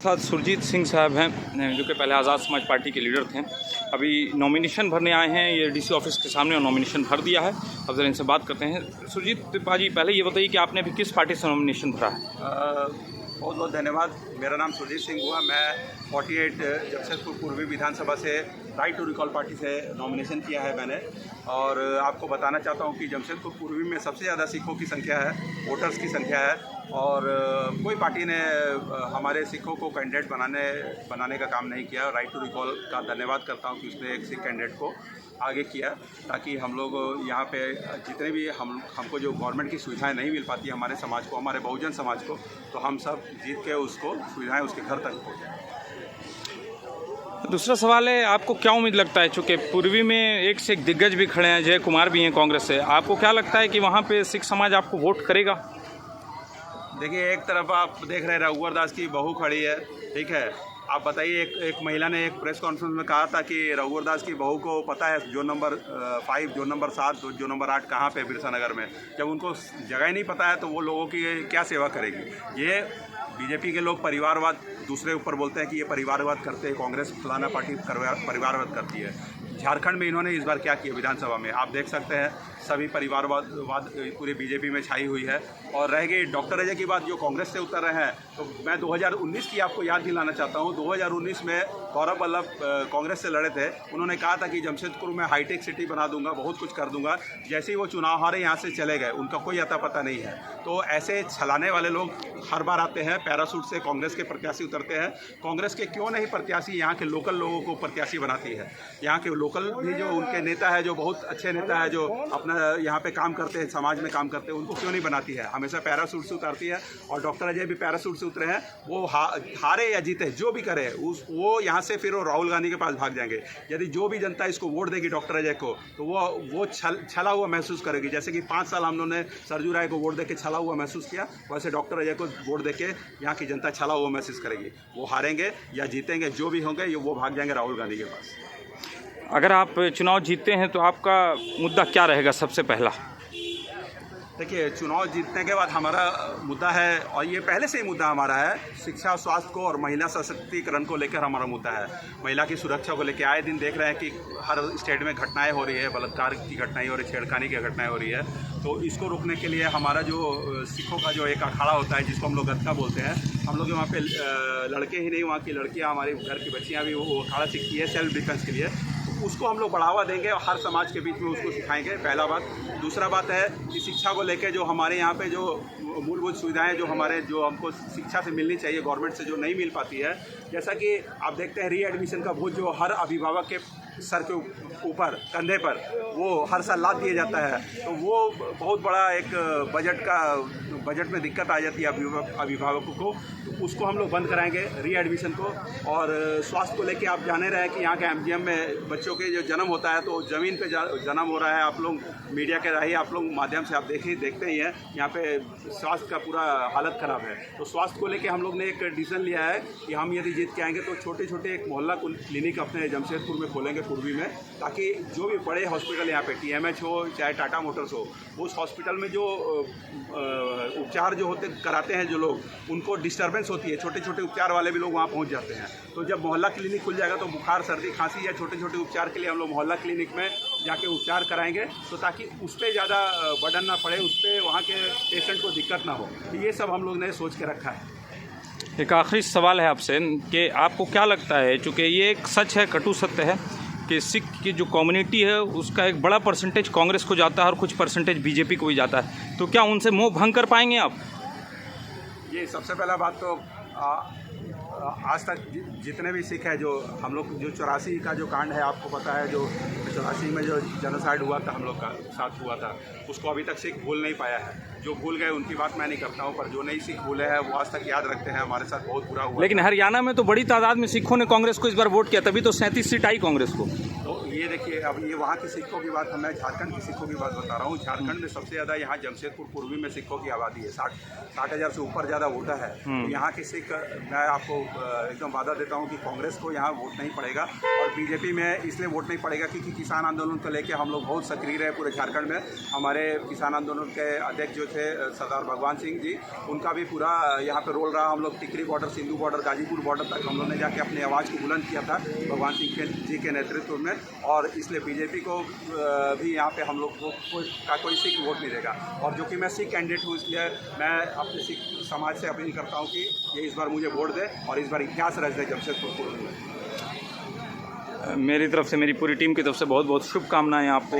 साथ सुरजीत सिंह साहब हैं जो कि पहले आज़ाद समाज पार्टी के लीडर थे। अभी नॉमिनेशन भरने आए हैं, ये डीसी ऑफिस के सामने नॉमिनेशन भर दिया है। अब जरा इनसे बात करते हैं। सुरजीत भाजी, पहले ये बताइए कि आपने अभी किस पार्टी से नॉमिनेशन भरा है? बहुत बहुत धन्यवाद। मेरा नाम सुरजीत सिंह हुआ। मैं 48 जमशेदपुर पूर्वी विधानसभा से राइट टू रिकॉल पार्टी से नॉमिनेशन किया है मैंने। और आपको बताना चाहता हूँ कि जमशेदपुर पूर्वी में सबसे ज़्यादा सिखों की संख्या है, वोटर्स की संख्या है। और कोई पार्टी ने हमारे सिखों को कैंडिडेट बनाने का काम नहीं किया। राइट टू रिकॉल का धन्यवाद करता हूँ कि उसने एक सिख कैंडिडेट को आगे किया, ताकि हम लोग यहाँ पे जितने भी हमको जो गवर्नमेंट की सुविधाएं नहीं मिल पाती हमारे समाज को, हमारे बहुजन समाज को, तो हम सब जीत के उसको सुविधाएं उसके घर तक पहुँचाएं। दूसरा सवाल है, आपको क्या उम्मीद लगता है, चूँकि पूर्वी में एक से एक दिग्गज भी खड़े हैं, जय कुमार भी हैं कांग्रेस से, आपको क्या लगता है कि वहाँ पे सिख समाज आपको वोट करेगा? देखिए, एक तरफ आप देख रहे हैं रघुवर दास की बहू खड़ी है, ठीक है। आप बताइए, एक महिला ने एक प्रेस कॉन्फ्रेंस में कहा था कि रघुवर दास की बहू को पता है zone number 5, zone number 7, zone number 8 कहाँ पे बिरसा नगर में। जब उनको जगह ही नहीं पता है तो वो लोगों की क्या सेवा करेगी? ये बीजेपी के लोग परिवारवाद दूसरे ऊपर बोलते हैं कि ये परिवारवाद करते हैं, कांग्रेस फलाना पार्टी परिवारवाद करती है। झारखंड में इन्होंने इस बार क्या किया विधानसभा में, आप देख सकते हैं। सभी परिवारवाद पूरे बीजेपी में छाई हुई है। और रह गई डॉक्टर अजय की बात, जो कांग्रेस से उतर रहे हैं, तो मैं 2019 की आपको याद दिलाना चाहता हूँ। 2019 में गौरव वल्लभ कांग्रेस से लड़े थे। उन्होंने कहा था कि जमशेदपुर में हाईटेक सिटी बना दूंगा, बहुत कुछ कर दूंगा। जैसे ही वो चुनाव हारे, यहाँ से चले गए, उनका कोई अता पता नहीं है। तो ऐसे छलाने वाले लोग हर बार आते हैं, पैरासूट से कांग्रेस के प्रत्याशी उतरते हैं। कांग्रेस के क्यों नहीं प्रत्याशी यहाँ के लोकल लोगों को प्रत्याशी बनाती है? यहाँ के लोकल भी जो उनके नेता है, जो बहुत अच्छे नेता है, जो अपना यहाँ पे काम करते हैं, समाज में काम करते हैं, उनको क्यों नहीं बनाती है? हमेशा पैरासूट से उतारती है। और डॉक्टर अजय भी पैरासूट से उतरे हैं। वो हारे या जीते, जो भी करे, वो यहाँ से फिर वो राहुल गांधी के पास भाग जाएंगे। यदि जो भी जनता इसको वोट देगी डॉक्टर अजय को, तो वो छला हुआ महसूस करेगी। जैसे कि 5 साल हम लोगों ने सरजू राय को वोट दे के छला हुआ महसूस किया, वैसे डॉक्टर अजय को वोट दे के यहाँ की जनता छला हुआ महसूस करेगी। वो हारेंगे या जीतेंगे, जो भी होंगे, ये वो भाग जाएंगे राहुल गांधी के पास। अगर आप चुनाव जीतते हैं तो आपका मुद्दा क्या रहेगा सबसे पहला? देखिए, चुनाव जीतने के बाद हमारा मुद्दा है, और ये पहले से ही मुद्दा हमारा है, शिक्षा, स्वास्थ्य को और महिला सशक्तिकरण को लेकर हमारा मुद्दा है। महिला की सुरक्षा को लेकर आए दिन देख रहे हैं कि हर स्टेट में घटनाएं हो रही है, बलात्कार की घटनाएं हो रही है, छेड़खानी की घटनाएं हो रही है। तो इसको रोकने के लिए हमारा जो सिखों का जो एक अखाड़ा होता है, जिसको हम लोग गतका बोलते हैं, हम लोग वहाँ पे लड़के ही नहीं, वहाँ की लड़कियाँ, हमारे घर की बच्चियाँ भी वो अखाड़ा सीखती है सेल्फ डिफेंस के लिए। उसको हम लोग बढ़ावा देंगे और हर समाज के बीच में उसको सिखाएंगे, पहला बात। दूसरा बात है कि शिक्षा को लेकर जो हमारे यहाँ पे जो मूलभूत सुविधाएं जो हमको शिक्षा से मिलनी चाहिए, गवर्नमेंट से जो नहीं मिल पाती है, जैसा कि आप देखते हैं रीएडमिशन का बोझ जो हर अभिभावक के सर के ऊपर, कंधे पर, वो हर साल लाद दिया जाता है। तो वो बहुत बड़ा एक बजट में दिक्कत आ जाती है अभिभावकों को। तो उसको हम लोग बंद कराएंगे, रीएडमिशन को। और स्वास्थ्य को लेके आप जाने रहे हैं कि यहाँ के एमजीएम में बच्चों के जो जन्म होता है, तो ज़मीन पे जन्म हो रहा है। आप लोग मीडिया के राही, आप लोग माध्यम से आप देखते ही हैं, यहाँ पे स्वास्थ्य का पूरा हालत ख़राब है। तो स्वास्थ्य को लेके हम लोग ने एक डिसीजन लिया है कि हम यदि जीत के आएंगे तो छोटे छोटे एक मोहल्ला क्लिनिक अपने जमशेदपुर में खोलेंगे, पूर्वी में, ताकि जो भी बड़े हॉस्पिटल यहाँ पे टीएमएच हो चाहे टाटा मोटर्स हो, उस हॉस्पिटल में जो उपचार जो कराते हैं जो लोग, उनको डिस्टर्बेंस होती है, छोटे छोटे उपचार वाले भी लोग वहाँ पहुँच जाते हैं। तो जब मोहल्ला क्लिनिक खुल जाएगा तो बुखार, सर्दी, खांसी या छोटे छोटे उपचार के लिए हम लोग मोहल्ला क्लिनिक में जाके उपचार कराएंगे, तो ताकि उस पर ज़्यादा बर्डन ना पड़े, उस पर वहाँ के पेशेंट को दिक्कत ना हो। तो ये सब हम लोग ने सोच के रखा है। एक आखिरी सवाल है आपसे कि आपको क्या लगता है, चूँकि ये एक सच है, कटु सत्य है, कि सिख की जो कम्युनिटी है उसका एक बड़ा परसेंटेज कांग्रेस को जाता है और कुछ परसेंटेज बीजेपी को भी जाता है, तो क्या उनसे मोह भंग कर पाएंगे आप? ये सबसे पहला बात तो आज तक जितने भी सिख हैं, जो हम लोग जो 84 का जो कांड है, आपको पता है, जो 84 में जो जेनोसाइड हुआ था, हम लोग का साथ हुआ था, उसको अभी तक सिख भूल नहीं पाया है। जो भूल गए उनकी बात मैं नहीं करता हूँ, पर जो नहीं सिख भूले हैं वो आज तक याद रखते हैं, हमारे साथ बहुत बुरा हुआ। लेकिन हरियाणा में तो बड़ी तादाद में सिखों ने कांग्रेस को इस बार वोट किया, तभी तो 37 सीट आई कांग्रेस को। तो ये देखिए, अब ये वहाँ के सिखों की बात, मैं झारखंड के सिखों की बात बता रहा हूँ। झारखंड में सबसे ज़्यादा यहाँ जमशेदपुर पूर्वी में सिखों की आबादी है, 60,000 से ऊपर ज़्यादा वोटर है। तो यहाँ के सिख, मैं आपको एकदम वादा देता हूँ कि कांग्रेस को यहाँ वोट नहीं पड़ेगा, और बीजेपी में इसलिए वोट नहीं पड़ेगा क्योंकि किसान आंदोलन को लेकर हम लोग बहुत सक्रिय रहे पूरे झारखंड में। हमारे किसान आंदोलन के अध्यक्ष जो थे सरदार भगवान सिंह जी, उनका भी पूरा यहाँ पे रोल रहा। हम लोग Tikri border, Sindhu border, Ghazipur border तक हम लोग ने जाके अपनी आवाज़ को बुलंद किया था भगवान सिंह जी के नेतृत्व में, और इसलिए बीजेपी को भी यहाँ पे हम लोग को कोई सिख वोट नहीं देगा। और जो कि मैं सिख कैंडिडेट हूँ, इसलिए मैं अपने सिख समाज से अपील करता हूँ कि ये इस बार मुझे वोट दे और इस बार इतिहास रच दे जमशेदपुर पूर्वी में। मेरी तरफ से, मेरी पूरी टीम की तरफ से बहुत बहुत शुभकामनाएं आपको।